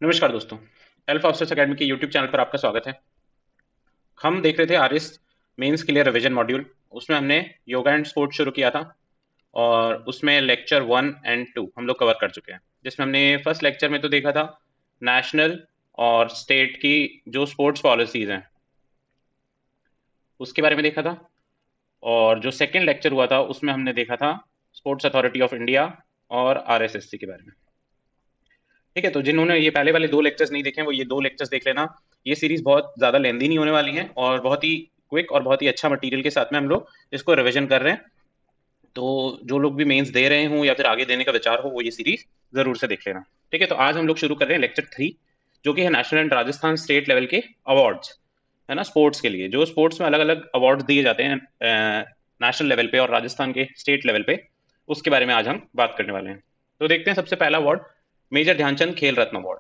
नमस्कार दोस्तों। Alpha officers academy के यूट्यूब चैनल पर आपका स्वागत है। हम देख रहे थे आरएस मेंस के लिए रिवीजन मॉड्यूल। उसमें हमने योगा एंड स्पोर्ट शुरू किया था और उसमें लेक्चर 1 और 2 हम लोग कवर कर चुके हैं, जिसमें हमने फर्स्ट लेक्चर में तो देखा था नेशनल और स्टेट की जो स्पोर्ट्स पॉलिसीज हैं उसके बारे में देखा था। और जो सेकंड लेक्चर हुआ था उसमें हमने देखा था स्पोर्ट्स अथॉरिटी ऑफ इंडिया और आरएसएससी के बारे में। ठीक है, तो जिन्होंने ये पहले वाले 2 लेक्चर्स नहीं देखे हैं वो ये 2 लेक्चर्स देख लेना। ये सीरीज बहुत ज़्यादा लेंदी नहीं होने वाली है और बहुत ही क्विक और बहुत ही अच्छा मटेरियल के साथ में हम लोग इसको रिवीजन कर रहे हैं। तो जो लोग भी मेंस दे रहे हों या फिर आगे देने का विचार हो वो ये सीरीज ज़रूर से देख लेना। ठीक है, तो आज हम लोग शुरू कर रहे हैं लेक्चर 3, जो कि है national and Rajasthan state level के अवार्ड्स, है ना। स्पोर्ट्स के लिए जो स्पोर्ट्स में अलग अलग अवार्ड्स दिए जाते हैं नेशनल लेवल पे और राजस्थान के स्टेट लेवल पे, उसके बारे में आज हम बात करने वाले हैं। तो देखते हैं सबसे पहला अवार्ड, मेजर ध्यानचंद खेल रत्न अवार्ड।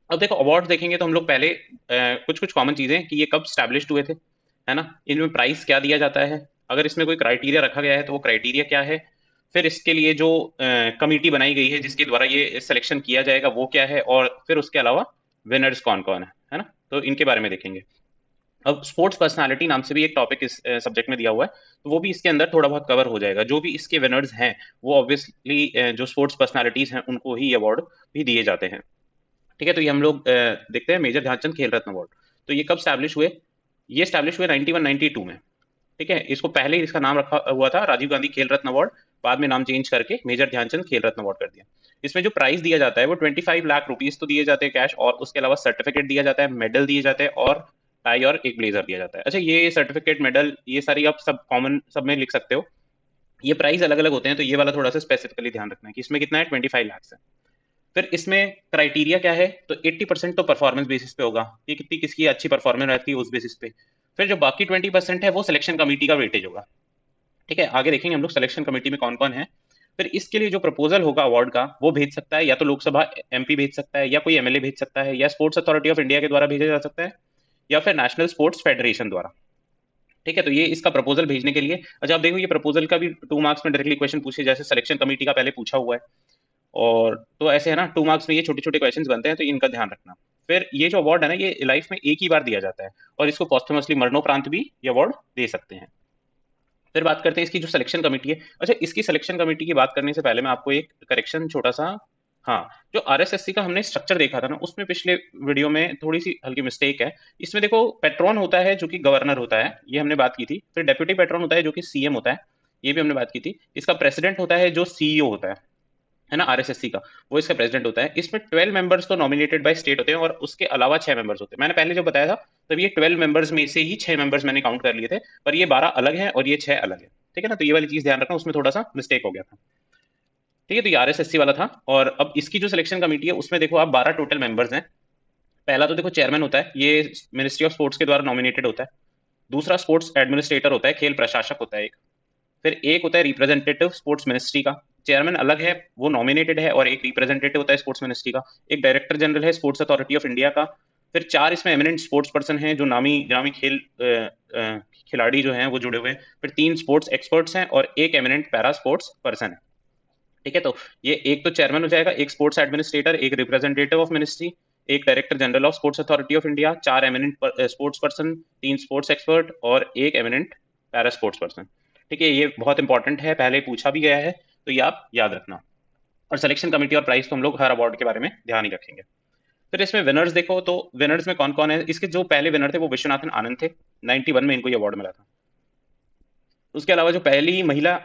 अब देखो अवार्ड देखेंगे तो हम लोग पहले कुछ कुछ कॉमन चीजें कि ये कब स्टैब्लिश्ड हुए थे, है ना। इनमें प्राइस क्या दिया जाता है, अगर इसमें कोई क्राइटेरिया रखा गया है तो वो क्राइटेरिया क्या है, फिर इसके लिए जो कमिटी बनाई गई है जिसके द्वारा ये सिलेक्शन किया जाएगा वो क्या है, और फिर उसके अलावा विनर्स कौन कौन है ना। तो इनके बारे में देखेंगे। अब स्पोर्ट्स पर्सनालिटी नाम से भी एक टॉपिक इस सब्जेक्ट में दिया हुआ है, तो वो भी इसके अंदर थोड़ा बहुत कवर हो जाएगा। जो भी इसके विनर्स हैं वो ऑब्वियसली जो स्पोर्ट्स पर्सनालिटीज हैं उनको ही अवार्ड भी दिए जाते हैं। ठीक है, तो ये हम लोग देखते हैं मेजर ध्यानचंद खेल रत्न अवार्ड। तो ये कब स्टैब्लिश हुए, ये स्टैब्लिश हुए 91-92 में। ठीक है, इसको पहले ही इसका नाम रखा हुआ था राजीव गांधी खेल रत्न अवार्ड, बाद में नाम चेंज करके मेजर ध्यानचंद खेल रत्न अवार्ड कर दिया। इसमें जो प्राइस दिया जाता है वो 25 लाख रुपीज तो दिए जाते हैं कैश, और उसके अलावा सर्टिफिकेट दिया जाता है, मेडल दिए जाते हैं और टाई और एक ब्लेजर दिया जाता है। अच्छा, ये सर्टिफिकेट मेडल ये सारी आप सब कॉमन सब में लिख सकते हो। ये प्राइस अलग अलग होते हैं, तो ये वाला थोड़ा सा स्पेसिफिकली ध्यान रखना है कि इसमें कितना है, 25 लाख है। फिर इसमें क्राइटेरिया क्या है, तो 80% तो परफॉर्मेंस बेसिस पे होगा कि कितनी किसकी अच्छी परफॉर्मेंस रहती है उस बेसिस पे। फिर जो बाकी 20% है वो सिलेक्शन कमेटी का वेटेज होगा। ठीक है, आगे देखेंगे हम लोग सिलेक्शन कमेटी में कौन कौन है। फिर इसके लिए जो प्रपोजल होगा अवार्ड का वो भेज सकता है या तो लोकसभा एमपी भेज सकता है, या कोई एमएलए भेज सकता है, या स्पोर्ट्स अथॉरिटी ऑफ इंडिया के द्वारा भेजा जा सकता है, या फिर नेशनल स्पोर्ट्स फेडरेशन द्वारा। ठीक है, तो ये इसका प्रपोजल भेजने के लिए। अच्छा, आप देखो ये प्रपोजल का भी 2 मार्क्स में डायरेक्टली क्वेश्चन पूछे, जैसे सिलेक्शन कमेटी का पहले पूछा हुआ है। और तो ऐसे है ना, 2 मार्क्स में ये छोटे छोटे क्वेश्चन बनते हैं, तो इनका ध्यान रखना। फिर ये जो अवार्ड है ना ये लाइफ में एक ही बार दिया जाता है, और इसको पॉस्टमसली मरणोपरांत भी ये अवार्ड दे सकते हैं। फिर बात करते हैं इसकी जो सिलेक्शन कमेटी है। अच्छा, इसकी सिलेक्शन कमेटी की बात करने से पहले मैं आपको एक करेक्शन छोटा सा। हाँ, जो आरएसएससी का हमने स्ट्रक्चर देखा था ना उसमें पिछले वीडियो में थोड़ी सी हल्की मिस्टेक है। इसमें देखो पेट्रॉन होता है जो कि गवर्नर होता है, ये हमने बात की थी। फिर डेप्यूटी पेट्रॉन होता है जो कि सीएम होता है, ये भी हमने बात की थी। इसका प्रेसिडेंट होता है जो सीईओ होता है ना आरएसएससी का, वो इसका प्रेसिडेंट होता है। इसमें 12 मेंबर्स तो नॉमिनेटेड बाय स्टेट होते हैं और उसके अलावा 6 मेंबर्स होते हैं। मैंने पहले जो बताया था तब ये 12 मेंबर्स में से ही 6 मेंबर्स मैंने काउंट कर लिए थे, पर ये 12 अलग है और ये 6 अलग है। ठीक है ना, तो ये वाली चीज ध्यान रखना, उसमें थोड़ा सा मिस्टेक हो गया था। ठीक है, तो ये आरएसएससी वाला था। और अब इसकी जो सिलेक्शन कमेटी है उसमें देखो आप 12 टोटल मेंबर्स हैं। पहला तो देखो चेयरमैन होता है, ये मिनिस्ट्री ऑफ स्पोर्ट्स के द्वारा नॉमिनेटेड होता है। दूसरा स्पोर्ट्स एडमिनिस्ट्रेटर होता है, खेल प्रशासक होता है एक। फिर एक होता है रिप्रेजेंटेटिव स्पोर्ट्स मिनिस्ट्री का, चेयरमैन अलग है, वो नॉमिनेटेड है, और एक रिप्रेजेंटेटिव होता है स्पोर्ट्स मिनिस्ट्री का। एक डायरेक्टर जनरल है स्पोर्ट्स अथॉरिटी ऑफ इंडिया का। फिर 4 इसमें एमिनेंट स्पोर्ट्स पर्सन हैं जो नामी नामी खेल खिलाड़ी जो हैं वो जुड़े हुए हैं। फिर 3 स्पोर्ट्स एक्सपर्ट्स हैं और एक एमिनेंट पैरा स्पोर्ट्स पर्सन है। ठीक है, तो ये एक तो चेयरमैन हो जाएगा, एक स्पोर्ट्स एडमिनिस्ट्रेटर, एक रिप्रेजेंटेटिव ऑफ मिनिस्ट्री, एक director general of sports authority of India, 4 eminent sports person, 3 sports expert और एक एमिनेंट पैरा स्पोर्ट्स पर्सन। ठीक है, ये बहुत इंपॉर्टेंट है, पहले पूछा भी गया है, तो ये आप याद रखना। और सिलेक्शन कमेटी और प्राइस तो हम लोग हर अवार्ड के बारे में ध्यान ही रखेंगे। फिर इसमें विनर्स देखो, तो विनर्स में कौन कौन है। इसके जो पहले विनर थे वो विश्वनाथन आनंद थे, 91 में इनको ये अवार्ड मिला था। उसके अलावा जो पहली महिला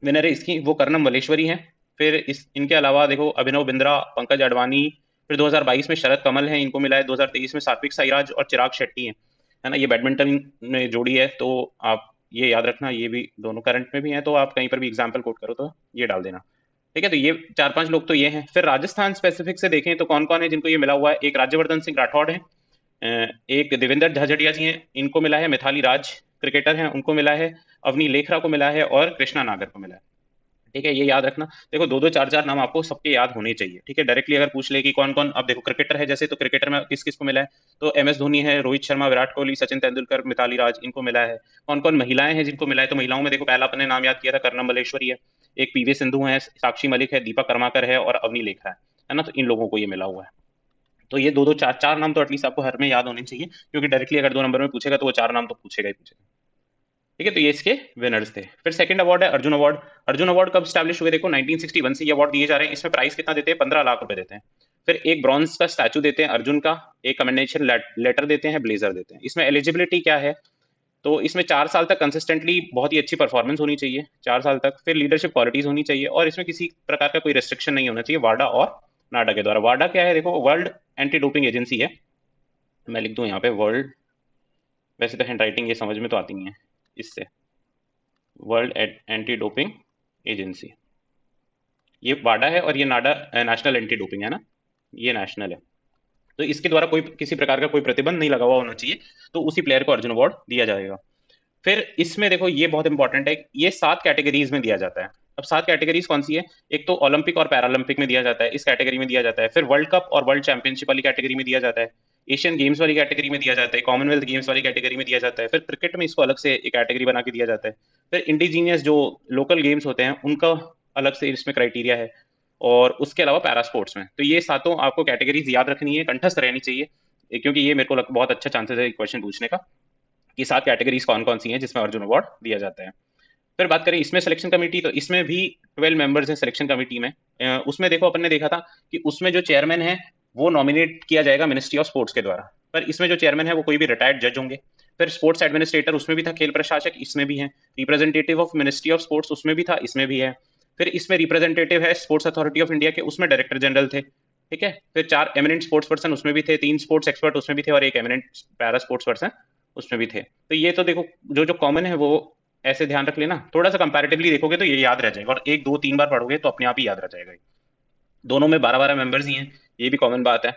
विनर है इसकी वो कर्नम मलेश्वरी हैं। फिर इस इनके अलावा देखो अभिनव बिंद्रा, पंकज अडवाणी। फिर 2022 में शरद कमल हैं, इनको मिला है। 2023 में सात्विक साईराज और चिराग शेट्टी हैं, है ना। ये बैडमिंटन में जोड़ी है, तो आप ये याद रखना, ये भी दोनों करंट में भी हैं, तो आप कहीं पर भी एग्जाम्पल कोट करो तो ये डाल देना। ठीक है, तो ये 4-5 लोग तो ये हैं। फिर राजस्थान स्पेसिफिक से देखें तो कौन कौन है जिनको ये मिला हुआ है। एक राज्यवर्धन सिंह राठौड़ है, एक देवेंद्र झाझड़िया जी हैं, इनको मिला है। मिथाली राज क्रिकेटर हैं, उनको मिला है। अवनी लेखरा को मिला है और कृष्णा नागर को मिला है। ठीक है, ये याद रखना। देखो दो दो चार चार नाम आपको सबके याद होने चाहिए। ठीक है, डायरेक्टली अगर पूछ ले कि कौन कौन, अब देखो क्रिकेटर है जैसे, तो क्रिकेटर में किस किस को मिला है, तो एम एस धोनी है, रोहित शर्मा, विराट कोहली, सचिन तेंदुलकर, मिताली राज, इनको मिला है। कौन कौन महिलाएं हैं जिनको मिला है, तो महिलाओं में देखो पहला अपने नाम याद किया था कर्नम मलेश्वरी है, एक पीवी सिंधु है, साक्षी मलिक है, दीपा कर्माकर है और अवनी लेखा है ना। तो इन लोगों को ये मिला हुआ है। तो ये दो दो चार चार नाम तो एटलीस्ट आपको हर में याद होने चाहिए, क्योंकि डायरेक्टली अगर 2 नंबर में पूछेगा तो वो 4 नाम तो पूछेगा ही पूछेगा। ठीक है, तो ये इसके विनर्स थे। फिर सेकंड अवार्ड है अर्जुन अवार्ड। अर्जुन अवार्ड कब स्टैब्लिश हुए? देखो 1961 से ये अवार्ड दिए जा रहे हैं। इसमें प्राइस कितना देते हैं? 15 लाख रुपए देते हैं। फिर एक ब्रॉन्ज का स्टैचू देते हैं अर्जुन का, एक कमेंडेशन लेटर देते हैं, ब्लेजर देते हैं। इसमें एलिजिबिलिटी क्या है? तो इसमें 4 साल तक कंसिस्टेंटली बहुत ही अच्छी परफॉर्मेंस होनी चाहिए, 4 साल तक। फिर लीडरशिप क्वालिटीज होनी चाहिए, और इसमें किसी प्रकार का कोई रिस्ट्रिक्शन नहीं होना चाहिए वाडा और नाडा के द्वारा। वाडा क्या है? देखो वर्ल्ड एंटी डोपिंग एजेंसी है। मैं लिख दूं यहाँ पे वर्ल्ड, वैसे तो हैंड राइटिंग ये समझ में तो आती नहीं है इससे, वर्ल्ड एंटी डोपिंग एजेंसी, ये वाडा है, और ये नाडा नेशनल एंटी डोपिंग है ना, ये नेशनल है। तो इसके द्वारा कोई किसी प्रकार का कोई प्रतिबंध नहीं लगा हुआ होना चाहिए, तो उसी प्लेयर को अर्जुन अवार्ड दिया जाएगा। फिर इसमें देखो ये बहुत इंपॉर्टेंट है, ये 7 कैटेगरीज में दिया जाता है। अब 7 कैटेगरीज कौन सी है? एक तो ओलंपिक और पैरालंपिक में दिया जाता है, इस कैटेगरी में दिया जाता है। फिर वर्ल्ड कप और वर्ल्ड चैंपियनशिप वाली कैटेगरी में दिया जाता है, एशियन गेम्स वाली कैटेगरी में दिया जाता है, कॉमनवेल्थ गेम्स वाली कैटेगरी में दिया जाता है। फिर क्रिकेट में इसको अलग से एक कैटेगरी बना के दिया जाता है। फिर इंडिजीनियस जो लोकल गेम्स होते हैं उनका अलग से इसमें क्राइटेरिया है, और उसके अलावा पैरा स्पोर्ट्स में। तो ये सातों आपको कैटेगरीज याद रखनी है, कंठस्थ रहनी चाहिए, क्योंकि ये मेरे को बहुत अच्छा चांसेस है क्वेश्चन पूछने का, कि 7 कैटेगरीज कौन कौन सी हैं जिसमें अर्जुन अवार्ड दिया जाता है। फिर बात करें इसमें सिलेक्शन कमेटी, तो इसमें भी 12 मेंबर्स हैं सिलेक्शन कमेटी में। उसमें देखो अपन ने देखा था कि उसमें जो चेयरमैन है वो नॉमिनेट किया जाएगा मिनिस्ट्री ऑफ स्पोर्ट्स के द्वारा, पर इसमें जो चेयरमैन है वो कोई भी रिटायर्ड जज होंगे। फिर स्पोर्ट्स एडमिनिस्ट्रेटर उसमें भी था, खेल प्रशासक इसमें भी है, representative of ministry of sports उसमें भी था, इसमें भी है। फिर इसमें रिप्रेजेंटेटिव है स्पोर्ट्स अथॉरिटी ऑफ इंडिया के, उसमें डायरेक्टर जनरल थे। ठीक है, फिर 4 एमिनेंट स्पोर्ट्स पर्सन उसमें भी थे, 3 स्पोर्ट्स एक्सपर्ट उसमें भी थे, और एक एमिनेंट पैरा स्पोर्ट्स पर्सन उसमें भी थे। तो ये तो देखो जो जो कॉमन है वो ऐसे ध्यान रख लेना, थोड़ा सा कंपैरेटिवली देखोगे तो ये याद रह जाएगा, और 1 2 3 बार पढ़ोगे तो अपने आप ही याद रह जाएगा। दोनों में 12 12 मेंबर्स ही हैं, ये भी कॉमन बात है।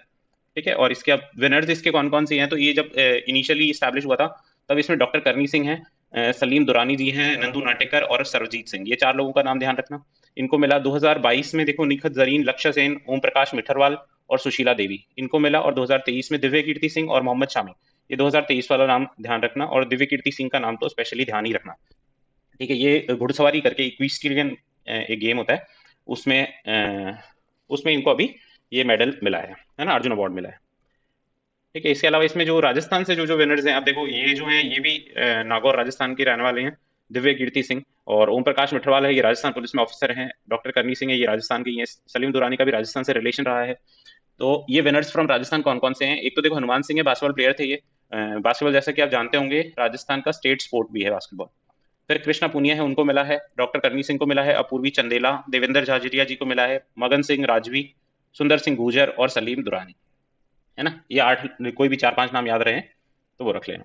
ठीक है, और इसके अब विनर्स इसके कौन कौन से हैं? तो ये जब इनिशियली स्टैब्लिश हुआ था तब इसमें डॉक्टर करनी सिंह हैं, सलीम दुरानी जी हैं, नंदू नाटेकर और सरबजीत सिंह, ये 4 लोगों का नाम ध्यान रखना। इनको मिला 2022 में, देखो निखत जरीन, लक्ष्य सेन, ओम प्रकाश मिठरवाल और सुशीला देवी, इनको मिला। और 2023 में दिव्य कीर्ति सिंह और मोहम्मद शामी, ये 2023 वाला नाम ध्यान रखना, और दिव्य कीर्ति सिंह का नाम तो स्पेशली ध्यान ही रखना। ठीक है, ये घुड़सवारी करके इक्विस्टेरियन एक गेम होता है, उसमें उसमें इनको अभी ये मेडल मिला है ना, अर्जुन अवार्ड मिला है। ठीक है, इसके अलावा इसमें जो राजस्थान से जो जो विनर्स हैं, आप देखो ये जो हैं ये भी नागौर राजस्थान के रहने वाले हैं, दिव्य कीर्ति सिंह। और ओम प्रकाश मिठरवाल है, ये राजस्थान पुलिस में ऑफिसर हैं। डॉक्टर करनी सिंह है, ये राजस्थान के ही हैं। सलीम दुरानी का भी राजस्थान से रिलेशन रहा है। तो ये विनर्स फ्रॉम राजस्थान कौन कौन से हैं? एक तो देखो हनुमान सिंह है, बास्केटबॉल प्लेयर थे ये। बास्केटबॉल जैसा कि आप जानते होंगे राजस्थान का स्टेट स्पोर्ट भी है बास्केटबॉल। फिर कृष्णा पुनिया है, उनको मिला है। डॉक्टर करनी सिंह को मिला है। अपूर्वी चंदेला, देवेंद्र झाझरिया जी को मिला है। मगन सिंह राजवी, सुंदर सिंह गुर्जर और सलीम दुरानी, है ना। ये 8, कोई भी 4 5 नाम याद रहे तो वो रख लेना।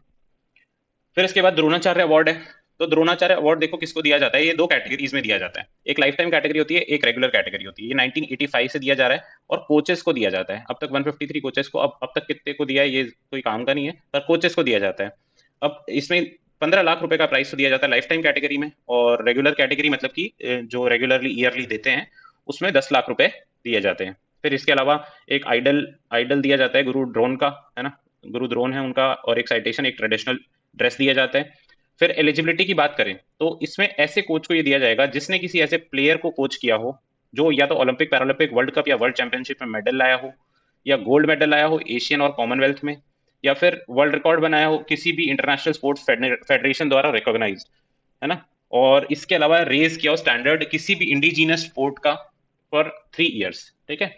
फिर इसके बाद द्रोणाचार्य अवार्ड है। तो द्रोणाचार्य अवार्ड देखो किसको दिया जाता है, ये 2 कैटेगरीज में दिया जाता है। एक लाइफ टाइम कैटेगरी होती है, एक रेगुलर कैटेगरी होती है। ये 1985 से दिया जा रहा है, और कोचेस को दिया जाता है। अब तक 153 कोचेस को, अब तक कितने को दिया है ये कोई काम का नहीं है, पर कोचेस को दिया जाता है। अब इसमें 15 लाख रुपए का प्राइस तो दिया जाता है लाइफ टाइम कैटेगरी में, और रेगुलर कैटेगरी मतलब कि जो रेगुलरली ईयरली देते हैं उसमें 10 लाख रुपए दिए जाते हैं। फिर इसके अलावा एक आइडल आइडल दिया जाता है गुरु ड्रोन का, है ना, गुरु ड्रोन है उनका, और एक साइटेशन, एक ट्रेडिशनल ड्रेस दिया जाता है। फिर एलिजिबिलिटी की बात करें तो इसमें ऐसे कोच को ये दिया जाएगा जिसने किसी ऐसे प्लेयर को कोच किया हो जो या तो ओलंपिक, पैरालंपिक, वर्ल्ड कप या वर्ल्ड चैंपियनशिप में मेडल लाया हो, या गोल्ड मेडल लाया हो एशियन और कॉमनवेल्थ में, या फिर वर्ल्ड रिकॉर्ड बनाया हो किसी भी इंटरनेशनल स्पोर्ट्स फेडरेशन द्वारा रिकॉग्नाइज्ड, है ना। और इसके अलावा रेज किया हो स्टैंडर्ड किसी भी इंडिजीनियस स्पोर्ट का फॉर 3 इयर्स। ठीक है,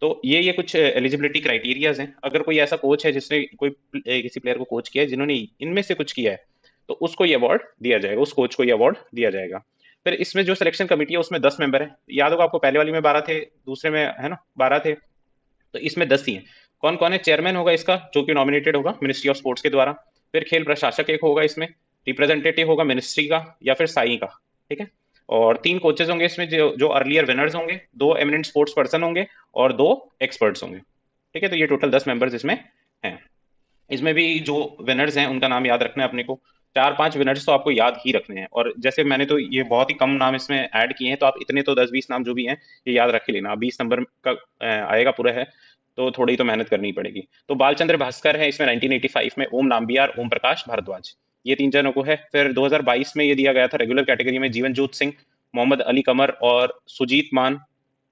तो ये कुछ एलिजिबिलिटी क्राइटेरियाज हैं। अगर कोई ऐसा कोच है जिसने कोई किसी प्लेयर को कोच किया है जिन्होंने इनमें से कुछ किया है, तो उसको ये अवार्ड दिया जाएगा, उस कोच को ये अवार्ड दिया जाएगा। फिर इसमें जो सिलेक्शन कमेटी है उसमें 10 मेंबर है। याद होगा आपको, पहले वाली में 12 थे, दूसरे में है ना 12 थे, तो इसमें 10 ही है। कौन कौन है? चेयरमैन होगा इसका जो कि नॉमिनेटेड होगा मिनिस्ट्री ऑफ स्पोर्ट्स के द्वारा। फिर खेल प्रशासक एक होगा इसमें, रिप्रेजेंटेटिव होगा मिनिस्ट्री का या फिर साई का। ठीक है, और 3 कोचेज होंगे इसमें जो जो अर्लियर विनर्स होंगे, 2 एमिनेंट स्पोर्ट्स पर्सन होंगे और 2 एक्सपर्ट्स होंगे। ठीक है, तो ये टोटल 10 मेंबर्स इसमें हैं। इसमें भी जो विनर्स हैं उनका नाम याद रखना है अपने को। 4 5 विनर्स तो आपको याद ही रखने हैं, और जैसे मैंने तो ये बहुत ही कम नाम इसमें ऐड किए हैं, तो आप इतने तो 10 20 नाम जो भी हैं ये याद रख ही लेना। 20 नंबर का आएगा पूरा है, तो थोड़ी तो मेहनत करनी पड़ेगी। तो बालचंद्र भास्कर है इसमें 1985 में, ओम नाम्बियार, ओम प्रकाश भारद्वाज, ये 3 जनों को है। फिर 2022 में ये दिया गया था रेगुलर कैटेगरी में, जीवनजोत सिंह, मोहम्मद अली कमर और सुजीत मान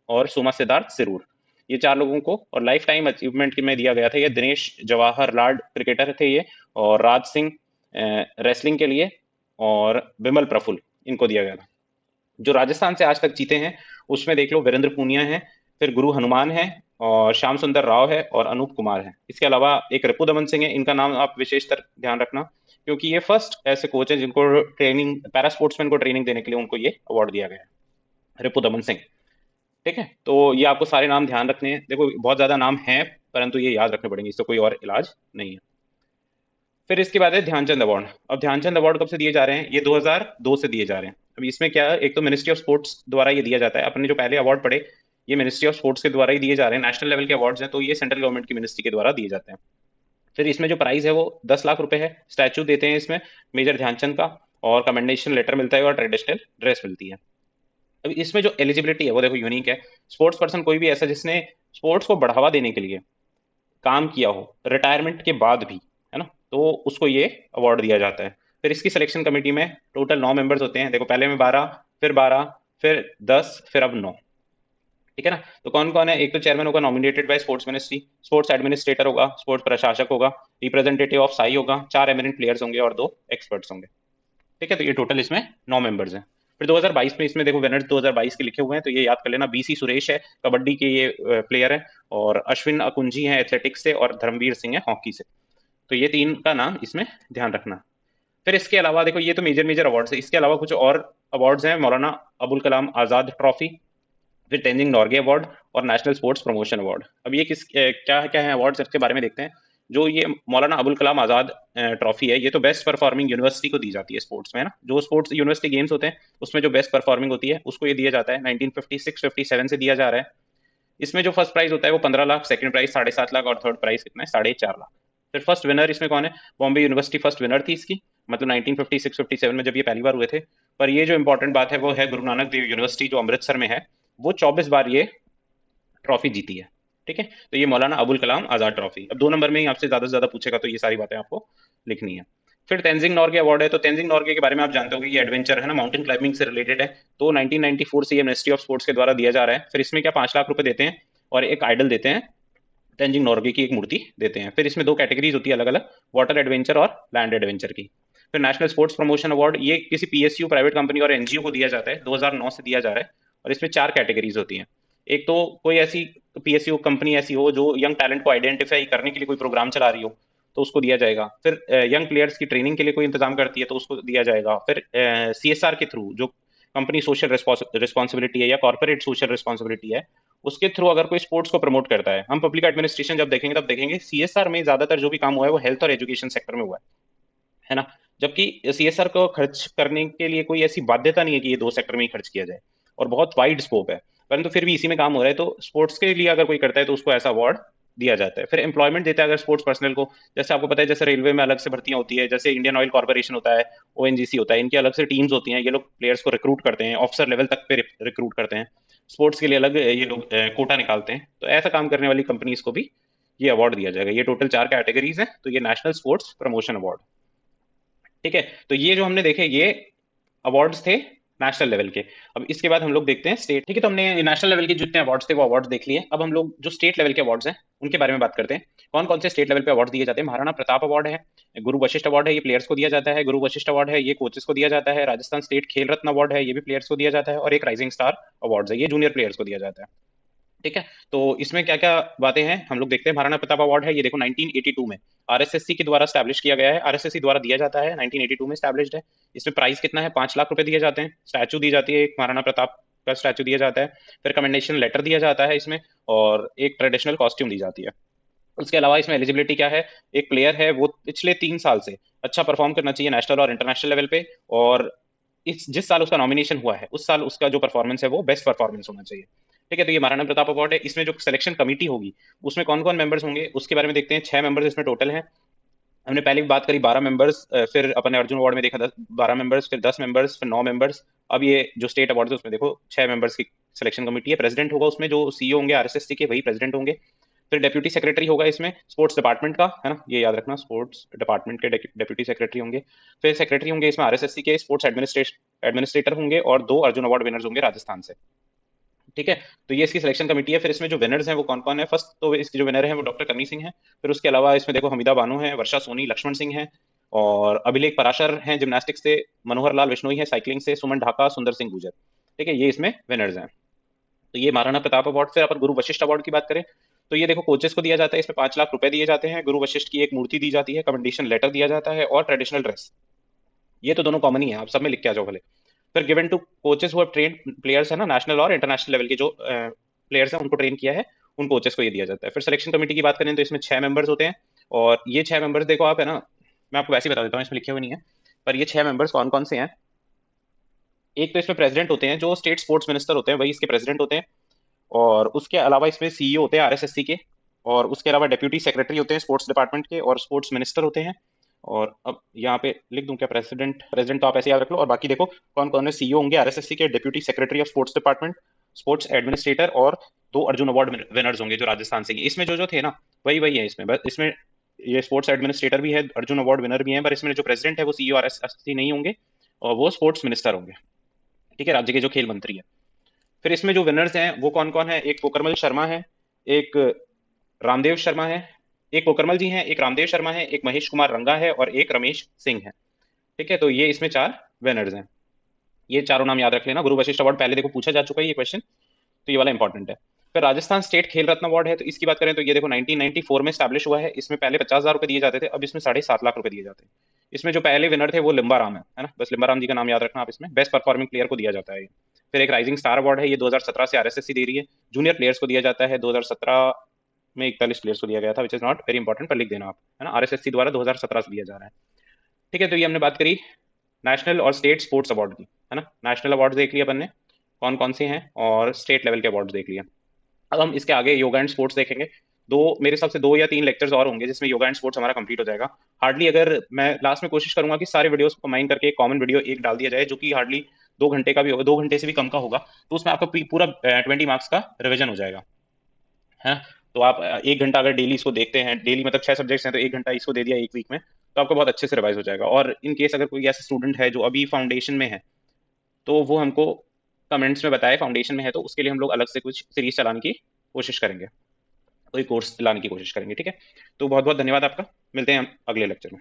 और सुमा सिद्धार्थ सिरूर। ये 4 लोगों को, और लाइफ टाइम अचीवमेंट में दिया गया था ये दिनेश जवाहरलाल क्रिकेटर थे ये, और राज सिंह रेसलिंग के लिए, और बिमल प्रफुल्ल इनको दिया गया था। जो राजस्थान से आज तक जीते हैं उसमें देख लो वीरेंद्र पूनिया है, फिर गुरु हनुमान है, और श्याम सुंदर राव है, और अनूप कुमार है। इसके अलावा एक रिपु दमन सिंह है, इनका नाम आप विशेषतर ध्यान रखना, क्योंकि ये फर्स्ट ऐसे कोच हैं जिनको ट्रेनिंग, पैरा स्पोर्ट्समैन को ट्रेनिंग देने के लिए उनको ये अवार्ड दिया गया है, रिपु दमन सिंह। ठीक है, तो ये आपको सारे नाम ध्यान रखने हैं। देखो बहुत ज्यादा नाम हैं, परंतु ये याद रखने पड़ेंगे, इससे कोई और इलाज नहीं है। फिर इसके बाद है ध्यानचंद अवार्ड। अब ध्यानचंद अवार्ड कब से दिए जा रहे हैं? ये 2002 से दिए जा रहे हैं। अब इसमें क्या है, एक तो मिनिस्ट्री ऑफ स्पोर्ट्स द्वारा ये दिया जाता है। अपने जो पहले अवार्ड पढ़े, ये मिनिस्ट्री ऑफ स्पोर्ट्स के द्वारा ही दिए जा रहे हैं। नेशनल लेवल के अवार्ड्स हैं तो ये सेंट्रल गवर्नमेंट की मिनिस्ट्री के द्वारा दिए जाते हैं। फिर इसमें जो प्राइस है वो 10 लाख रुपए है। स्टैचू देते हैं इसमें मेजर ध्यानचंद का, और कमेंडेशन लेटर मिलता है, और ट्रेडिशनल ड्रेस मिलती है। अब इसमें जो एलिजिबिलिटी है वो देखो यूनिक है। स्पोर्ट्स पर्सन कोई भी ऐसा जिसने स्पोर्ट्स को बढ़ावा देने के लिए काम किया हो रिटायरमेंट के बाद भी, है ना, तो उसको ये अवार्ड दिया जाता है। फिर इसकी सिलेक्शन कमेटी में टोटल 9 मेंबर्स होते हैं। देखो पहले में 12, फिर 12, फिर 10, फिर अब 9। ठीक है ना। तो कौन कौन है? एक तो चेयरमैन होगा nominated by sports ministry, sports administrator होगा, स्पोर्ट्स प्रशासक होगा, रिप्रेजेंटेटिव ऑफ साई होगा, 4 एमिनेंट प्लेयर्स होंगे और 2 एक्सपर्ट्स होंगे। ठीक है, तो ये टोटल इसमें 9 मेंबर्स हैं। फिर 2022 में इसमें देखो विनर्स 2022 के लिखे हुए हैं, तो ये याद कर लेना। बीसी सुरेश है, कबड्डी के ये प्लेयर है, और अश्विन अकुंजी है एथलेटिक्स से, और धर्मवीर सिंह है हॉकी से। तो ये 3 का नाम इसमें ध्यान रखना। फिर इसके अलावा देखो ये तो मेजर मेजर अवार्ड्स है। इसके अलावा कुछ और अवार्ड्स हैं, मौलाना अबुल कलाम आजाद ट्रॉफी, फिर तेंजिंग नॉर्गे अवार्ड, और नेशनल स्पोर्ट्स प्रमोशन अवार्ड। अब ये क्या क्या है अवार्ड्स, इसके बारे में देखते हैं। जो ये मौलाना अबुल कलाम आजाद ट्रॉफी है, ये तो बेस्ट परफॉर्मिंग यूनिवर्सिटी को दी जाती है स्पोर्ट्स में, है ना। जो स्पोर्ट्स यूनिवर्सिटी गेम्स होते हैं उसमें जो बेस्ट परफॉर्मिंग होती है उसको ये दिया जाता है। 1956-57 से दिया जा रहा है। इसमें जो फर्स्ट प्राइज होता है वो 15 लाख, सेकंड प्राइज 7.5 लाख, और थर्ड प्राइज कितना है? 4.5 लाख। फिर फर्स्ट विनर इसमें कौन है? बॉम्बे यूनिवर्सिटी फर्स्ट विनर थी इसकी, मतलब 1956-57 में जब ये पहली बार हुए थे। पर ये जो इंपॉर्टेंट बात है वो है गुरु नानक देव यूनिवर्सिटी जो अमृतसर में है, वो 24 बार ये ट्रॉफी जीती है। ठीक है, तो ये मौलाना अबुल कलाम आजाद ट्रॉफी। अब 2 नंबर में ही आपसे ज्यादा से ज्यादा पूछेगा, तो ये सारी बातें आपको लिखनी है। फिर तेंजिंग नॉर्गे अवार्ड है। तो तेंजिंग नॉर्गे के बारे में आप जानते हो कि ये एडवेंचर है ना, माउंटेन क्लाइंबिंग से रिलेटेड है। तो 1994 से ये मिनिस्ट्री ऑफ स्पोर्ट्स के द्वारा दिया जा रहा है। फिर इसमें क्या 5 लाख रुपए देते हैं, और एक आइडल देते हैं, तेंजिंग नॉर्गे की एक मूर्ति देते हैं। फिर इसमें 2 कैटेगरीज होती है अलग अलग, वाटर एडवेंचर और लैंड एडवेंचर की। फिर नेशनल स्पोर्ट्स प्रमोशन अवार्ड, ये किसी पीएसयू प्राइवेट कंपनी और एनजीओ को दिया जाता है, 2009 से दिया जा रहा है। और इसमें 4 कैटेगरीज होती हैं। एक तो कोई ऐसी पीएसयू कंपनी ऐसी हो जो यंग टैलेंट को आइडेंटिफाई करने के लिए कोई प्रोग्राम चला रही हो, तो उसको दिया जाएगा। फिर यंग प्लेयर्स की ट्रेनिंग के लिए कोई इंतजाम करती है तो उसको दिया जाएगा। फिर सीएसआर के थ्रू जो कंपनी सोशल रिस्पॉन्सिबिलिटी है या कॉर्पोरेट सोशल रिस्पॉन्सिबिलिटी है, उसके थ्रू अगर कोई स्पोर्ट्स को प्रमोट करता है। हम पब्लिक एडमिनिस्ट्रेशन जब देखेंगे तब देखेंगे सीएसआर में ज्यादातर जो भी काम हुआ है वो हेल्थ और एजुकेशन सेक्टर में हुआ है ना। जबकि सीएसआर को खर्च करने के लिए कोई ऐसी बाध्यता नहीं है कि ये 2 सेक्टर में ही खर्च किया जाए, और बहुत वाइड स्कोप है, परंतु फिर भी इसी में काम हो रहा है। तो स्पोर्ट्स के लिए अगर कोई करता है तो उसको ऐसा अवार्ड दिया जाता है। फिर एम्प्लॉयमेंट देता है अगर स्पोर्ट्स पर्सनल को, जैसे आपको पता है जैसे रेलवे में अलग से भर्तियां होती है, जैसे इंडियन ऑयल कॉर्पोरेशन होता है, ओएनजीसी होता है, इनकी अलग से टीम्स होती हैं। ये लोग प्लेयर्स को रिक्रूट करते हैं, ऑफिसर लेवल तक पे रिक्रूट करते हैं। स्पोर्ट्स के लिए अलग ये लोग कोटा निकालते हैं। तो ऐसा काम करने वाली कंपनीज को भी ये अवार्ड दिया जाएगा। ये टोटल 4 कैटेगरीज है, तो ये नेशनल स्पोर्ट्स प्रमोशन अवार्ड। ठीक है, तो ये जो हमने देखे ये अवार्ड्स थे नेशनल लेवल के। अब इसके बाद हम लोग देखते हैं स्टेट। ठीक है, तो हमने नेशनल लेवल के जितने अवार्ड्स थे वो अवार्ड्स देख लिए। अब हम लोग जो स्टेट लेवल के अवार्ड्स हैं उनके बारे में बात करते हैं। कौन कौन से स्टेट लेवल पे अवार्ड दिए जाते हैं? महाराणा प्रताप अवार्ड है, गुरु वशिष्ठ अवार्ड है, ये प्लेयर्स को दिया जाता है। गुरु वशिष्ठ अवार्ड है, ये कोचेस को दिया जाता है। राजस्थान स्टेट खेल रत्न अवार्ड है, ये भी प्लेयर्स को दिया जाता है। और एक राइजिंग स्टार अवार्ड है, ये जूनियर प्लेयर्स को दिया जाता है। ठीक है, तो इसमें क्या क्या बातें हैं हम लोग देखते हैं। महाराणा प्रताप अवार्ड है, ये देखो 1982 में आरएसएससी के द्वारा स्टैब्लिश किया गया है। आरएसएससी द्वारा दिया जाता है, 1982 में स्टैब्लिश्ड है। इसमें प्राइस कितना है? 5 लाख रुपए दिए जाते हैं। स्टैचू दी जाती है, एक महाराणा प्रताप का स्टैचू दिया जाता है। फिर कमेंडेशन लेटर दिया जाता है इसमें, और एक ट्रेडिशनल कॉस्ट्यूम दी जाती है। उसके अलावा इसमें एलिजिबिलिटी क्या है? एक प्लेयर है वो पिछले 3 साल से अच्छा परफॉर्म करना चाहिए नेशनल और इंटरनेशनल लेवल पे, और इस जिस साल उसका नॉमिनेशन हुआ है उस साल उसका जो परफॉर्मेंस है वो बेस्ट परफॉर्मेंस होना चाहिए। ठीक है, तो ये महाराणा प्रताप अवार्ड है। इसमें जो सिलेक्शन कमेटी होगी उसमें कौन कौन मेंबर्स होंगे उसके बारे में देखते हैं। 6 मेंबर्स इसमें टोटल हैं। हमने पहले भी बात करी 12 मेंबर्स, फिर अपने अर्जुन अवार्ड में देखा 12 मेंबर्स, फिर 10 मेंबर्स, फिर 9 मेंबर्स। अब ये जो स्टेट अवार्ड है उसमें देखो 6 मेंबर्स की सिलेक्शन कमेटी है। प्रेसिडेंट होगा उसमें, जो सीईओ होंगे आरएसएससी के वही प्रेसिडेंट होंगे। फिर डेप्यूटी सेक्रेटरी होगा इसमें स्पोर्ट्स डिपार्टमेंट का, है ना, ये याद रखना, स्पोर्ट्स डिपार्टमेंट के डेप्यूटी सेक्रेटरी होंगे। फिर सेक्रेटरी होंगे इसमें आरएसएससी के स्पोर्ट्स एडमिनिस्ट्रेटर होंगे, और 2 अर्जुन अवार्ड विनर्स होंगे राजस्थान से। ठीक है। तो ये इसकी सिलेक्शन कमेटी है। फिर इसमें जो विनर्स हैं वो कौन कौन है? फर्स्ट तो इसके जो विनर है वो डॉक्टर करनी सिंह है। फिर उसके अलावा इसमें देखो हमीदा बानो है, वर्षा सोनी, लक्ष्मण सिंह है, और अभिलेख पराशर हैं जिमनास्टिक्स से, मनोहर लाल विश्नोई है साइकिलिंग से, सुमन ढाका, सुंदर सिंह गुजर। ठीक है, ये इसमें विनर्स हैं। तो ये महाराणा प्रताप अवार्ड। फिर अपन गुरु वशिष्ठ अवार्ड की बात करें तो ये देखो कोचेस को दिया जाता है, इसमें 5 लाख रुपए दिए जाते हैं, गुरु वशिष्ठ की एक मूर्ति दी जाती है, कमेंडेशन लेटर दिया जाता है, और ट्रेडिशनल ड्रेस। ये तो दोनों कॉमन ही है, आप सब में लिख के आ जाओ भले। फिर given to coaches who train players है ना, नेशनल और इंटरनेशनल लेवल के जो प्लेयर्स हैं उनको ट्रेन किया है, उन कोचेस को ये दिया जाता है। फिर सिलेक्शन कमेटी की बात करें तो इसमें 6 मेंबर्स होते हैं, और ये 6 मेंबर्स देखो आप है ना, मैं आपको वैसे ही बता देता हूँ, इसमें लिखे हुए नहीं है, पर ये 6 मेंबर्स कौन कौन से हैं। एक तो इसमें प्रेसिडेंट होते हैं, जो स्टेट स्पोर्ट्स मिनिस्टर होते हैं वही इसके प्रेसिडेंट होते हैं। और उसके अलावा इसमें सीईओ होते हैं आरएसएससी के। और उसके अलावा डिप्यूटी सेक्रेटरी होते हैं स्पोर्ट्स डिपार्टमेंट के, और स्पोर्ट्स मिनिस्टर होते हैं। और अब यहाँ पे लिख दूं क्या, प्रेसिडेंट प्रेसिडेंट तो आप ऐसे याद रख लो, और बाकी देखो कौन कौन है। सीईओ होंगे आरएसएससी के, deputy secretary of sports department, sports administrator, और 2 अर्जुन अवार्ड विनर्स होंगे जो राजस्थान से। इसमें जो जो थे ना वही वही है इसमें, बस इसमें ये स्पोर्ट्स एडमिनिस्ट्रेटर भी है, अर्जुन अवार्ड विनर भी है, पर इसमें जो प्रेसिडेंट है वो सीईओ आरएसएससी नहीं होंगे, और वो स्पोर्ट्स मिनिस्टर होंगे। ठीक है, राज्य के जो खेल मंत्री है। फिर इसमें जो विनर्स हैं वो कौन कौन है? एक कोकरमल शर्मा है, एक रामदेव शर्मा है, एक कोकरमल जी हैं, एक रामदेव शर्मा है, एक महेश कुमार रंगा है, और एक रमेश सिंह है। ठीक है, तो ये इसमें 4 विनर्स हैं। ये चारों नाम याद रख लेना। गुरु वशिष्ठ अवार्ड पहले देखो पूछा जा चुका है ये क्वेश्चन, तो ये वाला इंपॉर्टेंट है। फिर राजस्थान स्टेट खेल रत्न अवार्ड है, तो इसकी बात करें तो ये देखो 1994 में स्टैब्लिश हुआ है। इसमें पहले 50,000 रुपए दिए जाते थे, अब इसमें 7.5 लाख रुपए दिए जाते हैं। इसमें जो पहले विनर थे वो लिम्बा राम है ना, बस लिम्बा राम जी का नाम याद रखना आप। इसमें बेस्ट परफॉर्मिंग प्लेयर को दिया जाता है ये। फिर एक राइजिंग स्टार अवार्ड है, ये 2017 से आरएसएससी दे रही है। जूनियर प्लेयर्स को दिया जाता है, 2017 में 41 प्लेयर्स को दिया गया था, which is not very important, पर लिख देना आप, है ना, आरएसएससी द्वारा 2017 से दिया जा रहा है। ठीक है, तो ये हमने बात करी नेशनल और स्टेट स्पोर्ट्स अवार्ड की, है ना। नेशनल अवार्ड देख लिया अपन ने कौन कौन से हैं, और स्टेट लेवल के अवार्ड देख लिया। अब हम इसके आगे योगा एंड स्पोर्ट्स देखेंगे। दो मेरे हिसाब से 2 या 3 लेक्चर्स और होंगे जिसमें योगा एंड स्पोर्ट्स हमारा कंप्लीट हो जाएगा। हार्डली, अगर मैं लास्ट में कोशिश करूंगा कि सारे वीडियोस को कंबाइन करके एक कॉमन वीडियो एक डाल दिया जाए, जो कि हार्डली 2 घंटे का भी होगा, 2 घंटे से भी कम का होगा, तो उसमें आपका पूरा 20 मार्क्स का रिविजन हो जाएगा, है। तो आप 1 घंटा अगर डेली इसको देखते हैं, डेली मतलब 6 सब्जेक्ट्स हैं तो 1 घंटा इसको दे दिया एक वीक में, तो आपको बहुत अच्छे से रिवाइज हो जाएगा। और इन केस अगर कोई ऐसा स्टूडेंट है जो अभी फाउंडेशन में है, तो वो हमको कमेंट्स में बताए फाउंडेशन में है, तो उसके लिए हम लोग अलग से कुछ सीरीज चलाने की कोशिश करेंगे, कोई कोर्स लाने की कोशिश करेंगे। ठीक है, तो बहुत बहुत धन्यवाद आपका, मिलते हैं हम अगले लेक्चर में।